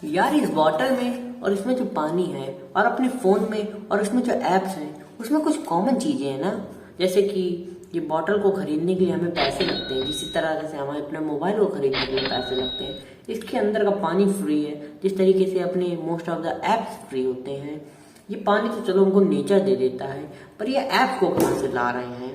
यार इस बॉटल में और इसमें जो पानी है और अपने फोन में और इसमें जो एप्स हैं उसमें कुछ कॉमन चीजें हैं ना। जैसे कि ये बॉटल को खरीदने के लिए हमें पैसे लगते हैं, जिस तरह से हमें अपने मोबाइल को खरीदने के लिए पैसे लगते हैं। इसके अंदर का पानी फ्री है, जिस तरीके से अपने most of the apps free होते हैं। ये पानी तो चलो उनको नेचर दे देता है, पर ये ऐप को कहाँ से ला रहे हैं?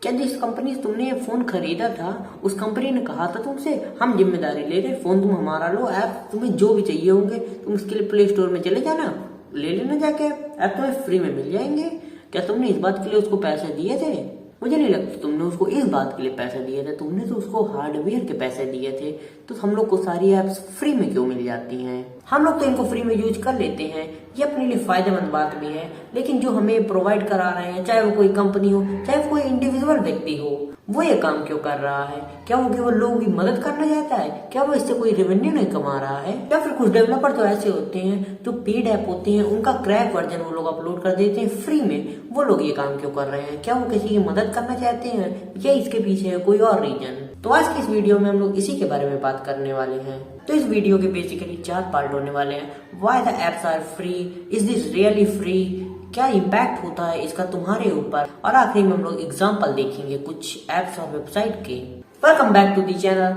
क्या जिस कंपनी से तुमने ये फोन खरीदा था उस कंपनी ने कहा था तुमसे हम जिम्मेदारी ले रहे, फोन तुम हमारा लो, ऐप तुम्हें जो भी चाहिए होंगे तुम उसके लिए प्ले स्टोर में चले जाना, ले लेना जाके, ऐप तुम्हें फ्री में मिल जाएंगे। क्या तुमने इस बात के लिए उसको पैसे दिए थे? मुझे नहीं लगता तुमने उसको इस बात के लिए पैसे दिए थे, तुमने तो उसको हार्डवेयर के पैसे दिए थे। तो हम लोग को सारी एप्स फ्री में क्यों मिल जाती हैं? हम लोग तो इनको फ्री में यूज कर लेते हैं, ये अपने लिए फायदेमंद बात भी है। लेकिन जो हमें प्रोवाइड करा रहे हैं, चाहे वो कोई कंपनी हो चाहे वो कोई इंडिविजुअल व्यक्ति हो, वो ये काम क्यों कर रहा है? क्या वो केवल लोगों की मदद करना चाहता है? क्या वो इससे कोई रेवेन्यू नहीं कमा रहा है? या फिर कुछ डेवलपर तो ऐसे होते हैं जो पेड ऐप होते हैं उनका क्रैक वर्जन वो लोग अपलोड कर देते हैं फ्री में, वो लोग ये काम क्यों कर रहे हैं? क्या वो किसी की मदद करना चाहते हैं या इसके पीछे है कोई और रीजन? तो आज की इस वीडियो में हम लोग इसी के बारे में बात करने वाले हैं। तो इस वीडियो के बेसिकली 4 पार्ट होने वाले हैं। Why the apps are free, is this really free, क्या इम्पैक्ट होता है इसका तुम्हारे ऊपर, और आखिरी में हम लोग एग्जांपल देखेंगे कुछ एप्स और वेबसाइट के। Welcome back to the channel.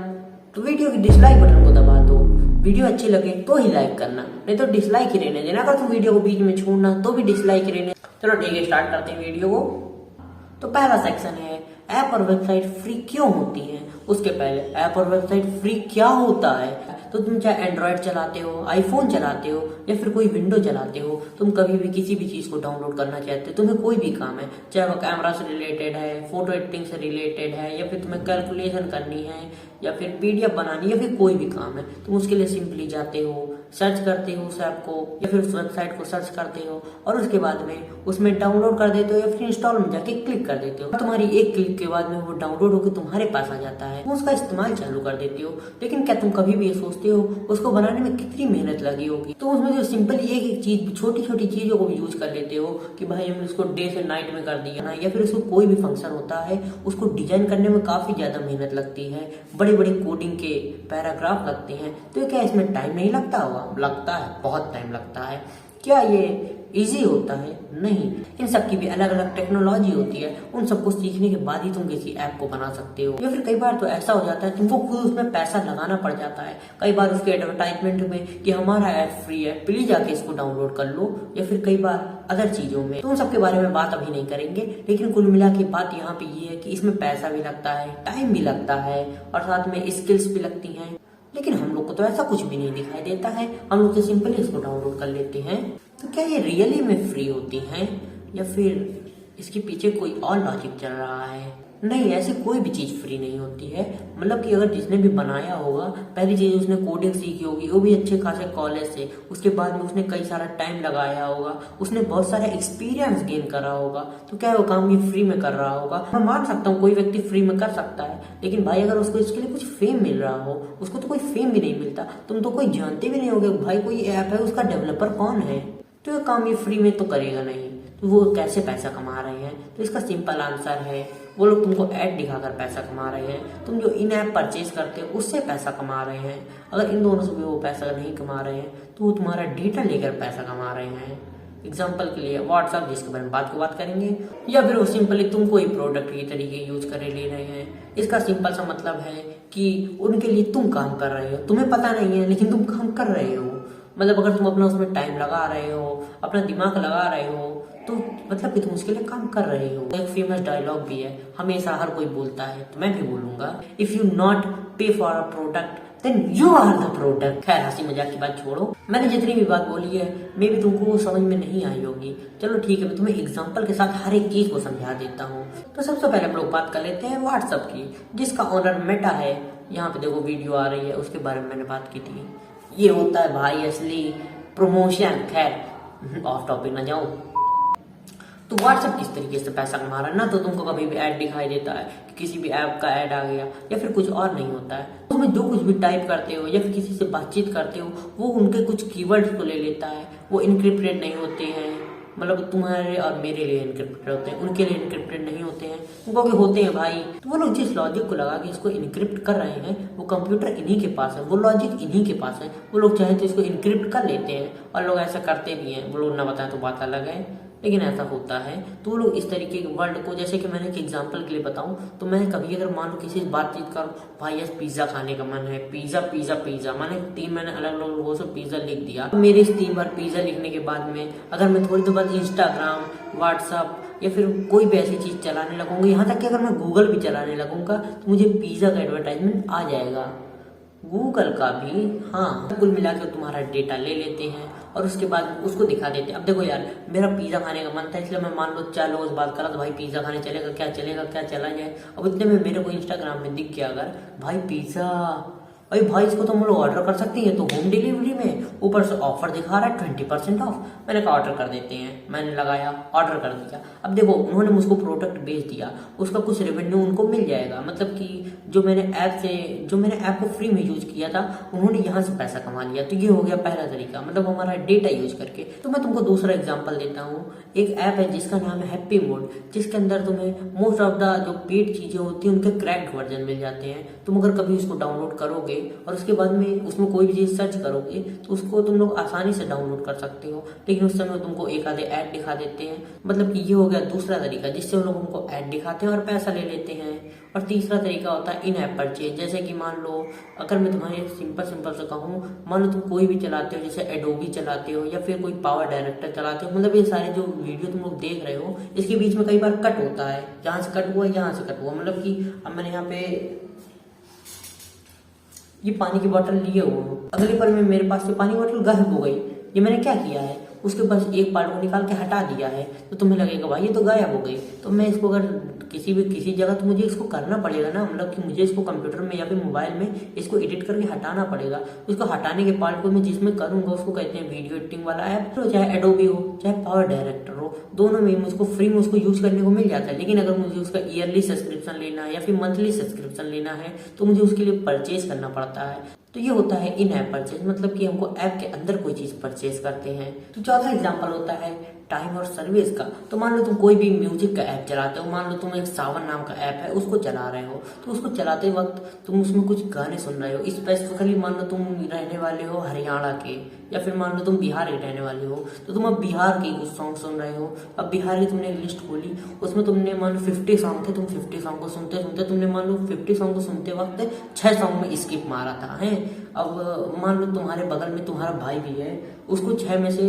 तो वीडियो की डिसलाइक बटन को दबा दो, वीडियो अच्छी लगे तो ही लाइक करना, नहीं तो डिसलाइक ही रहने देना। अगर तुम वीडियो को बीच में छोड़ना तो भी डिसलाइक ही रहने। चलो ठीक है, स्टार्ट करते हैं वीडियो को। तो पहला सेक्शन है ऐप और वेबसाइट फ्री क्यों होती है। उसके पहले ऐप और वेबसाइट फ्री क्या होता है। तो तुम चाहे एंड्रॉयड चलाते हो, आईफोन चलाते हो या फिर कोई विंडो चलाते हो, तुम कभी भी किसी भी चीज को डाउनलोड करना चाहते हो, तुम्हें कोई भी काम है, चाहे वो कैमरा से रिलेटेड है, फोटो एडिटिंग से रिलेटेड है, या फिर तुम्हें कैलकुलेशन करनी है, या फिर पीडीएफ बनानी, या फिर कोई भी काम है, तुम उसके लिए सिंपली जाते हो, सर्च करते हो उस ऐप को या फिर उस वेबसाइट को सर्च करते हो और उसके बाद में उसमें डाउनलोड कर देते हो या फिर इंस्टॉल में जाके क्लिक कर देते हो। तुम्हारी एक क्लिक के बाद में वो डाउनलोड होकर तुम्हारे पास आ जाता है, तुम उसका इस्तेमाल चालू कर देते हो। लेकिन क्या तुम कभी भी ये सोचते हो उसको बनाने में कितनी मेहनत लगी होगी? तो उसमें जो सिंपल एक एक चीज, छोटी छोटी चीजों को भी यूज कर लेते हो कि भाई हमने उसको डे से नाइट में कर दिया ना, या फिर उसको कोई भी फंक्शन होता है उसको डिजाइन करने में काफी ज्यादा मेहनत लगती है, बड़ी बड़ी कोडिंग के पैराग्राफ लगते हैं। तो क्या इसमें टाइम नहीं लगता होगा? लगता है, बहुत टाइम लगता है। क्या ये इजी होता है? नहीं। इन सब की भी अलग अलग टेक्नोलॉजी होती है, उन सबको सीखने के बाद ही तुम किसी ऐप को बना सकते हो। या फिर कई बार तो ऐसा हो जाता है तुमको खुद उसमें पैसा लगाना पड़ जाता है, कई बार उसके एडवर्टाइजमेंट में कि हमारा ऐप फ्री है, प्लीज जाके इसको डाउनलोड कर लो, या फिर कई बार अदर चीजों में। तो उन सबके बारे में बात अभी नहीं करेंगे, लेकिन कुल मिला के बात यहाँ पे ये है कि इसमें पैसा भी लगता है, टाइम भी लगता है और साथ में स्किल्स भी लगती हैं। लेकिन हम लोग को तो ऐसा कुछ भी नहीं दिखाई देता है, हम लोग तो सिंपली इसको डाउनलोड कर लेते हैं। तो क्या ये रियली में फ्री होती हैं या फिर इसके पीछे कोई और लॉजिक चल रहा है? नहीं, ऐसी कोई भी चीज फ्री नहीं होती है। मतलब कि अगर जिसने भी बनाया होगा, पहली चीज उसने कोडिंग सीखी होगी, वो भी अच्छे खासे कॉलेज से, उसके बाद में उसने कई सारा टाइम लगाया होगा, उसने बहुत सारा एक्सपीरियंस गेन करा होगा, तो क्या वो काम ये फ्री में कर रहा होगा? मैं मान सकता हूँ कोई व्यक्ति फ्री में कर सकता है, लेकिन भाई अगर उसको इसके लिए कुछ फेम मिल रहा हो, उसको तो कोई फेम भी नहीं मिलता, तुम तो कोई जानते भी नहीं होगे भाई कोई ऐप है, उसका डेवलपर कौन है, तो ये काम ये फ्री में तो करेगा नहीं। तो वो कैसे पैसा कमा रहे हैं? तो इसका सिंपल आंसर है वो लोग तुमको ऐड दिखाकर पैसा कमा रहे हैं, तुम जो इन ऐप परचेज करते हो उससे पैसा कमा रहे हैं। अगर इन दोनों से भी वो पैसा नहीं कमा रहे हैं तो वो तुम्हारा डेटा लेकर पैसा कमा रहे हैं। एग्जाम्पल के लिए व्हाट्सएप, जिसके बारे में बात करेंगे, या फिर वो सिंपली तुम कोई प्रोडक्ट के तरीके यूज कर ले रहे हैं। इसका सिंपल सा मतलब है कि उनके लिए तुम काम कर रहे हो, तुम्हें पता नहीं है लेकिन तुम काम कर रहे हो। मतलब अगर तुम अपना उसमें टाइम लगा रहे हो, अपना दिमाग लगा रहे हो, तो मतलब कि तुम उसके लिए काम कर रहे हो। एक फेमस डायलॉग भी है, हमेशा हर कोई बोलता है, तो मैं भी बोलूंगा, if you not pay for a product then you are the product. खैर हंसी मजाक की बात छोड़ो, मैंने जितनी भी बात बोली है मे भी तुमको समझ में नहीं आई होगी। चलो ठीक है, मैं तुम्हें एग्जांपल के साथ हर एक चीज को समझा देता हूँ। तो सबसे पहले हम लोग बात कर लेते हैं व्हाट्सएप की, जिसका ओनर मेटा है। यहाँ पे देखो वीडियो आ रही है, उसके बारे में मैंने बात की थी। ये होता है भाई असली प्रमोशन। खैर ऑफ टॉपिक ना जाऊं। तो व्हाट्सएप किस तरीके से पैसा कमा रहा है ना, तो तुमको कभी भी ऐड दिखाई देता है कि किसी भी ऐप का ऐड आ गया, या फिर कुछ और नहीं होता है। तुम्हें जो कुछ भी टाइप करते हो या फिर किसी से बातचीत करते हो, वो उनके कुछ कीवर्ड्स को ले लेता है, वो इनक्रिप्टेड नहीं होते हैं, मतलब तुम्हारे और मेरे लिए इनक्रिप्टेड होते हैं, उनके लिए इनक्रिप्टेड नहीं होते हैं, क्योंकि होते हैं भाई। तो वो लोग जिस लॉजिक को लगा के इसको इनक्रिप्ट कर रहे हैं, वो कंप्यूटर इन्हीं के पास है, वो लॉजिक इन्हीं के पास है। वो लोग चाहे तो इसको इनक्रिप्ट कर लेते हैं, और लोग ऐसा करते भी हैं। वो लोग ना बताएं तो बात अलग है, लेकिन ऐसा होता है। तो वो लोग इस तरीके के वर्ड को, जैसे कि मैंने एक एग्जांपल के लिए बताऊं, तो मैं कभी अगर मान लो किसी से बातचीत करूं, भाई आज पिज्जा खाने का मन है, पिज्जा पिज्जा पिज्जा, मैंने अलग अलग लोगों से पिज्जा लिख दिया। मेरे इस 3 बार पिज्जा लिखने के बाद में अगर मैं थोड़ी देर बाद इंस्टाग्राम, व्हाट्सअप या फिर कोई भी ऐसी चीज चलाने लगूंगा, यहाँ तक कि अगर मैं गूगल भी चलाने लगूंगा, तो मुझे पिज्जा का एडवर्टाइजमेंट आ जाएगा, गूगल का भी। हाँ, कुल मिला के तुम्हारा डेटा ले लेते हैं और उसके बाद उसको दिखा देते हैं। अब देखो यार, मेरा पिज्जा खाने का मन था, इसलिए मैं मान लो 4 लोगों से बात करा तो भाई पिज्जा खाने चलेगा क्या, चलेगा क्या, चला जाए। अब इतने में मेरे को इंस्टाग्राम में दिख गया अगर भाई पिज्जा, अरे भाई इसको तो हम लोग ऑर्डर कर सकते हैं, तो होम डिलीवरी में ऊपर से ऑफर दिखा रहा है 20% ऑफ। मैंने कहा ऑर्डर कर देते हैं, मैंने लगाया, ऑर्डर कर दिया। अब देखो उन्होंने मुझको प्रोडक्ट बेच दिया, उसका कुछ रेवेन्यू उनको मिल जाएगा, मतलब कि जो मैंने ऐप को फ्री में यूज किया था, उन्होंने यहाँ से पैसा कमा लिया। तो ये हो गया पहला तरीका, मतलब हमारा डेटा यूज करके। तो मैं तुमको दूसरा एग्जाम्पल देता हूँ। एक ऐप है जिसका नाम है हैप्पी मोड, जिसके अंदर तुम्हें मोस्ट ऑफ द जो पेड चीजें होती है उनके क्रैक्ड वर्जन मिल जाते हैं। तुम अगर कभी उसको डाउनलोड करोगे और उसके बाद में उसमें कोई भी चीज सर्च करोगे, तो उसको तुम लोग आसानी से डाउनलोड कर सकते हो, लेकिन उस समय तुमको एक आधे ऐड दिखा देते हैं। मतलब कि ये हो गया दूसरा तरीका, जिससे वो लोग हमको ऐड दिखाते हैं और पैसा ले लेते हैं। और तीसरा तरीका होता है इन ऐप परचेज। जैसे कि मान लो अगर मैं तुम्हारे सिंपल से कहूँ, मान लो तुम कोई भी चलाते हो, जैसे एडोबी चलाते हो या फिर कोई पावर डायरेक्टर चलाते हो, मतलब ये सारे जो वीडियो तुम लोग देख रहे हो, इसके बीच में कई बार कट होता है, यहाँ से कट हुआ, यहाँ से कट हुआ। मतलब कि अब मैंने यहाँ पे ये पानी की बोतल लिए हुए हूँ, अगले पल में मेरे पास से पानी की बोतल गायब हो गई। ये मैंने क्या किया है, उसके पास एक पार्ट को निकाल के हटा दिया है। तो तुम्हें लगेगा भाई ये तो गायब हो गई। तो मैं इसको अगर किसी जगह, तो मुझे इसको करना पड़ेगा ना, मतलब कि मुझे इसको कंप्यूटर में या फिर मोबाइल में इसको एडिट करके हटाना पड़ेगा। उसको हटाने के पार्ट को मैं जिसमें करूंगा उसको कहते हैं वीडियो एडिटिंग वाला ऐप। तो चाहे एडोबी हो चाहे पावर डायरेक्टर हो, दोनों में मुझको फ्री में उसको यूज करने को मिल जाता है। लेकिन अगर मुझे उसका ईयरली सब्सक्रिप्शन लेना है या फिर मंथली सब्सक्रिप्शन लेना है, तो मुझे उसके लिए परचेज करना पड़ता है। तो ये होता है इन ऐप परचेज, मतलब कि हमको ऐप के अंदर कोई चीज परचेज करते हैं। तो चौथा एग्जांपल होता है टाइम और सर्विस का। तो मान लो तुम कोई भी म्यूजिक का ऐप चलाते हो, मान लो तुम एक सावन नाम का ऐप है उसको चला रहे हो, तो उसको चलाते वक्त तुम उसमें कुछ गाने सुन रहे हो। स्पेसिफिकली मान लो तुम रहने वाले हो हरियाणा के, या फिर मान लो तुम बिहार के रहने वाले हो, तो तुम अब बिहार के कुछ सॉन्ग सुन रहे हो। अब बिहार की तुमने एक लिस्ट खोली, उसमें तुमने मान लो 50 सॉन्ग थे, तुम 50 सॉन्ग को सुनते सुनते तुमने मान लो 50 सॉन्ग को सुनते वक्त 6 सॉन्ग में स्किप मारा था है। अब मान लो तुम्हारे बगल में तुम्हारा भाई भी है, उसको 6 में से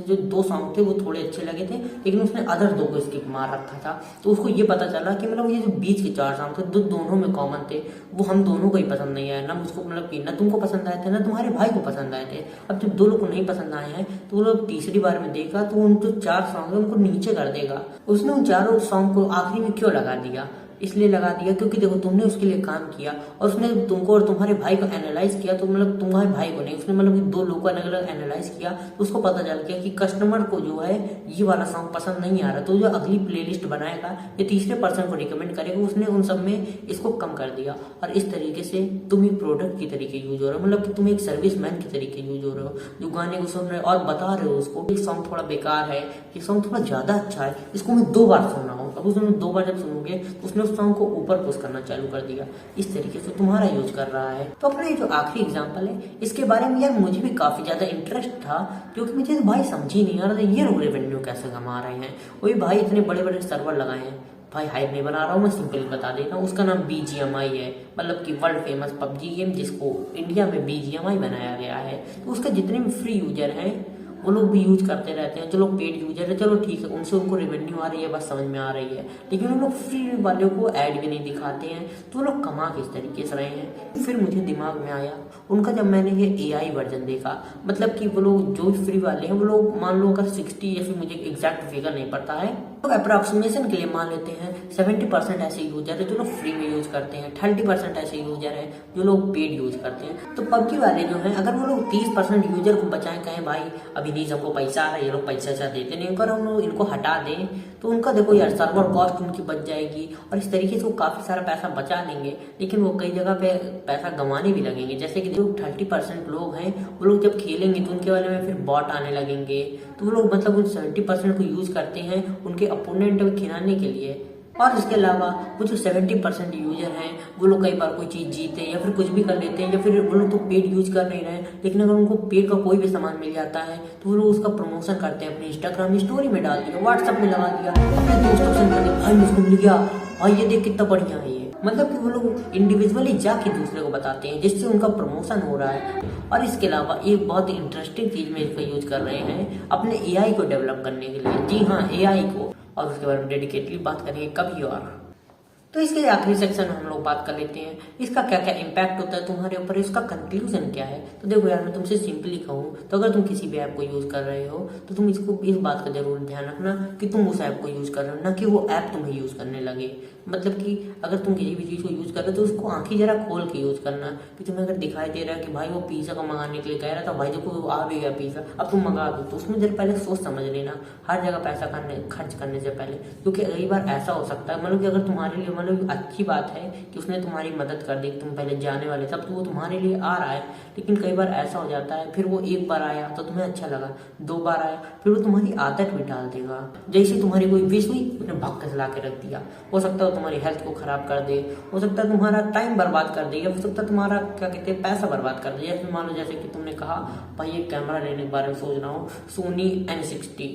जो 2 सॉन्ग थे वो थोड़े अच्छे लगे थे, लेकिन उसने अदर 2 को स्किप मार रखा था। तो उसको ये पता चला कि मतलब ये जो बीच के 4 सॉन्ग थे दोनों में कॉमन थे, वो हम दोनों को ही पसंद नहीं आया। ना मुझको, मतलब कि ना तुमको पसंद आए थे ना तुम्हारे भाई को पसंद आए थे। अब जब 2 लोग को नहीं पसंद आए हैं, तो वो लोग तीसरी बार में देखा तो उन जो 4 सॉन्ग है उनको नीचे कर देगा। उसने उन चारों सॉन्ग को आखिरी में क्यों लगा दिया, इसलिए लगा दिया क्योंकि देखो तुमने उसके लिए काम किया और उसने तुमको और तुम्हारे भाई को एनालाइज किया। तो मतलब तुम्हारे भाई को नहीं, उसने मतलब 2 लोगों को अलग अलग एनालाइज किया, तो उसको पता चल गया कि कस्टमर को जो है ये वाला सॉन्ग पसंद नहीं आ रहा, तो जो अगली प्लेलिस्ट बनाएगा ये तीसरे पर्सन को रिकमेंड करेगा, उसने उन सब में इसको कम कर दिया। और इस तरीके से तुम एक प्रोडक्ट की तरीके यूज हो रहे हो, मतलब कि तुम एक सर्विस मैन की तरीके यूज हो रहे हो, जो गाने को सुन रहे हो और बता रहे हो उसको ये सॉन्ग थोड़ा बेकार है, ये सॉन्ग थोड़ा ज्यादा अच्छा है, इसको मैं 2 बार सुन रहा हूँ। अब उसने 2 बार जब सुनोगे तो उसने उस सॉन्ग को ऊपर पुश करना चालू कर दिया। इस तरीके से तुम्हारा यूज कर रहा है। तो अपना ये जो आखिरी एग्जांपल है, इसके बारे में यार मुझे भी काफी ज्यादा इंटरेस्ट था, क्योंकि मुझे भाई समझ ही नहीं आ रहा था ये लोग रेवेन्यू कैसे कमा रहे हैं। वही भाई इतने बड़े बड़े सर्वर लगाए हैं, भाई हाइप नहीं बना रहा हूँ मैं, सिंपली बता देता हूँ। उसका नाम BGMI है, मतलब कि वर्ल्ड फेमस पबजी गेम, जिसको इंडिया में BGMI बनाया गया है। तो उसका जितने भी फ्री यूजर हैं वो लोग भी यूज करते रहते हैं। जो लोग पेड यूजर है चलो ठीक है, उनसे उनको रेवेन्यू आ रही है, बस समझ में आ रही है, लेकिन उन लोग फ्री वालों को ऐड भी नहीं दिखाते हैं, तो वो लोग कमा किस तरीके से रहे हैं। फिर मुझे दिमाग में आया उनका, जब मैंने ये AI वर्जन देखा, मतलब कि वो लोग जो फ्री वाले हैं वो लोग मान लो अगर 60 या फिर मुझे एग्जैक्ट फिगर नहीं पता है, तो अप्रोक्सीमेशन के लिए मान लेते हैं 70% ऐसे यूजर है जो लोग फ्री में यूज करते हैं, 30% ऐसे यूजर है जो लोग पेड यूज करते हैं। तो पबजी वाले जो हैं, अगर वो लोग 30% यूजर को बचाएं, कहें भाई अभी नहीं हमको पैसा आ रहा है, ये लोग पैसा देते नहीं, अगर हम लोग इनको हटा दें तो उनका देखो यार सर्वर कॉस्ट उनकी बच जाएगी और इस तरीके से वो काफी सारा पैसा बचा लेंगे, लेकिन वो कई जगह पे पैसा गंवाने भी लगेंगे। जैसे कि जो 30% लोग हैं वो लोग जब खेलेंगे तो उनके वाले में फिर बॉट आने लगेंगे, तो वो लोग मतलब उन 70% को यूज करते हैं उनके अपोनेंट को खिलाने के लिए। और इसके अलावा वो जो 70% यूजर हैं वो लोग कई बार कोई चीज जीते या फिर कुछ भी कर लेते हैं, या फिर वो लोग तो पेड यूज कर नहीं रहे, लेकिन अगर उनको पेड का कोई भी सामान मिल जाता है तो वो लोग उसका प्रमोशन करते हैं, अपनी इंस्टाग्राम स्टोरी में डाल दिया, व्हाट्सएप में लगा दिया, अपने दोस्तों से कर दिया, भाई मुझको मिल गया, भाई ये देख कितना बढ़िया है ये। मतलब कि वो लोग इंडिविजुअली जाके दूसरे को बताते हैं जिससे उनका प्रमोशन हो रहा है। और इसके अलावा एक बहुत ही इंटरेस्टिंग चीज में इसका यूज कर रहे हैं अपने एआई को डेवलप करने के लिए। जी हाँ, एआई को, और उसके बारे में डेडिकेटली बात करेंगे कभी और। तो इसके आखिरी सेक्शन में हम लोग बात कर लेते हैं इसका क्या क्या इम्पैक्ट होता है तुम्हारे ऊपर, इसका कंक्लूजन क्या है। तो देखो यार, मैं तुमसे सिंपली कहूँ तो अगर तुम किसी भी ऐप को यूज कर रहे हो तो तुम इसको इस बात का जरूर ध्यान रखना कि तुम उस ऐप को यूज कर रहे हो, ना कि वो ऐप तुम्हें यूज करने लगे। मतलब कि अगर तुम किसी भी चीज को यूज कर रहे हो तो उसको आंखें जरा खोल के यूज करना, कि तुम्हें अगर दिखाई दे रहा है कि भाई वो पिज्जा को मंगाने के लिए कह रहा था, भाई देखो आ भी गया पिज्जा, अब तुम मंगा दो, तो उसमें जरा पहले सोच समझ लेना हर जगह पैसा खर्च करने से पहले। क्योंकि कई बार ऐसा हो सकता है, मतलब कि अगर तुम्हारे लिए मतलब अच्छी बात है कि उसने तुम्हारी मदद कर दी, तुम पहले जाने वाले तब तो वो तुम्हारे लिए आ रहा है, लेकिन कई बार ऐसा हो जाता है फिर वो एक बार आया तो तुम्हें अच्छा लगा, 2 बार आया फिर वो तुम्हारी आदत भी डाल देगा। जैसे तुम्हारी कोई विश हुई उसने भाग के ला के रख दिया, हो सकता है तुम्हारी हेल्थ को खराब कर दे, हो सकता है तुम्हारा टाइम बर्बाद कर दे, या हो सकता है तुम्हारा क्या कहते हैं पैसा बर्बाद कर दे। जैसे मान लो जैसे कि तुमने कहा भाई ये कैमरा लेने के बारे में सोच रहा हूँ, सोनी N60,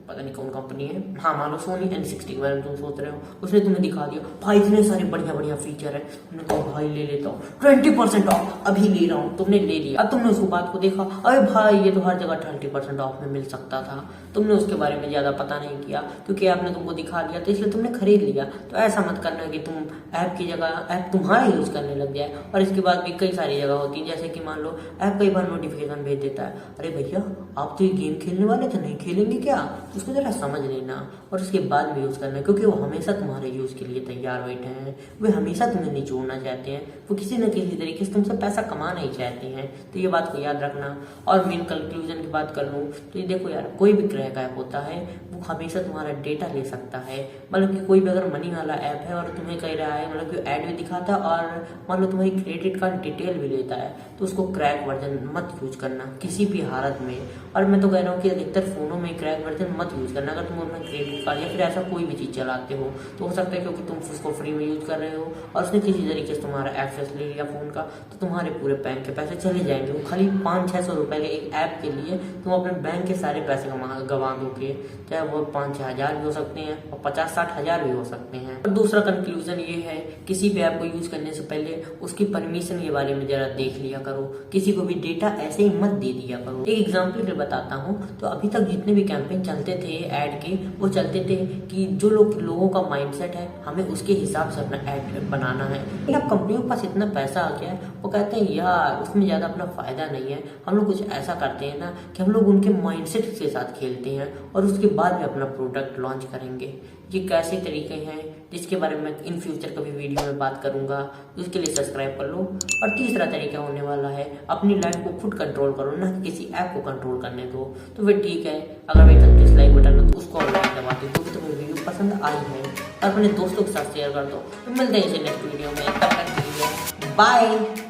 पता नहीं कौन कंपनी है, हाँ मान लो सोनी N60 के बारे में तुम सोच रहे हो, उसने तुम्हें दिखा दिया भाई इतने सारे बढ़िया बढ़िया फीचर है, तुमने कहा भाई ले लेता हूँ, 20% ऑफ अभी ले रहा हूँ, तुमने ले लिया। अब तुमने उसको बात को देखा, अरे भाई ये तो हर जगह 30% ऑफ में मिल सकता था, तुमने उसके बारे में ज्यादा पता नहीं किया क्योंकि आपने तुमको दिखा दिया तो इसलिए तुमने खरीद लिया। तो ऐसा मत करना कि तुम ऐप की जगह ऐप तुम्हारा यूज करने लग जाए। और इसके बाद भी कई सारी जगह होती है, जैसे कि मान लो ऐप कई बार नोटिफिकेशन भेज देता है, अरे भैया आप तो ये गेम खेलने वाले थे, नहीं खेलेंगे क्या, उसको जरा समझ लेना और उसके बाद भी यूज करना, क्योंकि वो हमेशा तुम्हारे यूज के लिए तैयार बैठे हैं, वे हमेशा तुम्हें निचोड़ना चाहते हैं, वो किसी न किसी तरीके से तुमसे पैसा कमाना ही चाहते हैं। तो ये बात को याद रखना। और मेन कंक्लूजन की बात कर लूँ तो ये देखो यार, कोई भी क्रैक ऐप होता है वो हमेशा तुम्हारा डेटा ले सकता है। मतलब कि कोई भी अगर मनी वाला ऐप है और तुम्हें कह रहा है, मतलब कि ऐड भी दिखाता है और मान लो तुम्हारी क्रेडिट कार्ड डिटेल भी लेता है, तो उसको क्रैक वर्जन मत यूज करना किसी भी हालत में। और मैं तो कह रहा हूँ कि अधिकतर फोनों में क्रैक वर्जन मत यूज करना। अगर तुम अपना क्रेडिट कार्ड या फिर ऐसा कोई भी चीज चलाते हो तो हो सकता है क्योंकि तुम उसको फ्री में यूज कर रहे हो और उसने किसी तरीके से तुम्हारा एक्सेस ले लिया फोन का, तो तुम्हारे पूरे बैंक के पैसे चले जाएंगे। वो खाली 500-600 रुपए के एक ऐप के लिए तुम अपने बैंक के सारे पैसे गंवा दोगे, चाहे वो 5-6 हज़ार भी हो सकते हैं और 50-60 हज़ार भी हो सकते हैं। और दूसरा कंक्लूजन ये है, किसी भी ऐप को यूज करने से पहले उसकी परमिशन के बारे में जरा देख लिया करो, किसी को भी डेटा ऐसे ही मत दे दिया करो। एक एग्जाम्पल के बताता हूँ, तो अभी तक जितने भी कैंपेन चलते थे ऐड के, वो चलते थे कि जो लोगों का माइंडसेट है हमें उसके हिसाब से अपना ऐड बनाना है। लेकिन अब कंपनियों के पास इतना पैसा आ गया है, वो कहते हैं यार उसमें ज्यादा अपना फायदा नहीं है, हम लोग कुछ ऐसा करते हैं ना कि हम लोग उनके माइंडसेट के साथ खेलते हैं और उसके बाद में अपना प्रोडक्ट लॉन्च करेंगे। ये कैसे तरीके हैं जिसके बारे में मैं इन फ्यूचर कभी वीडियो में बात करूंगा, उसके लिए सब्सक्राइब कर लो। और तीसरा तरीका होने वाला है, अपनी लाइफ को खुद कंट्रोल करो, ना कि किसी ऐप को कंट्रोल करने दो। तो फिर ठीक है, अगर भाई तक डिसलाइक बटन है तो उसको और लाइक दबा दो, क्योंकि तुम्हें वीडियो पसंद आई है, और अपने दोस्तों के साथ शेयर कर दो। तो मिलते हैं इसे नेक्स्ट वीडियो में, तब तक के लिए बाय।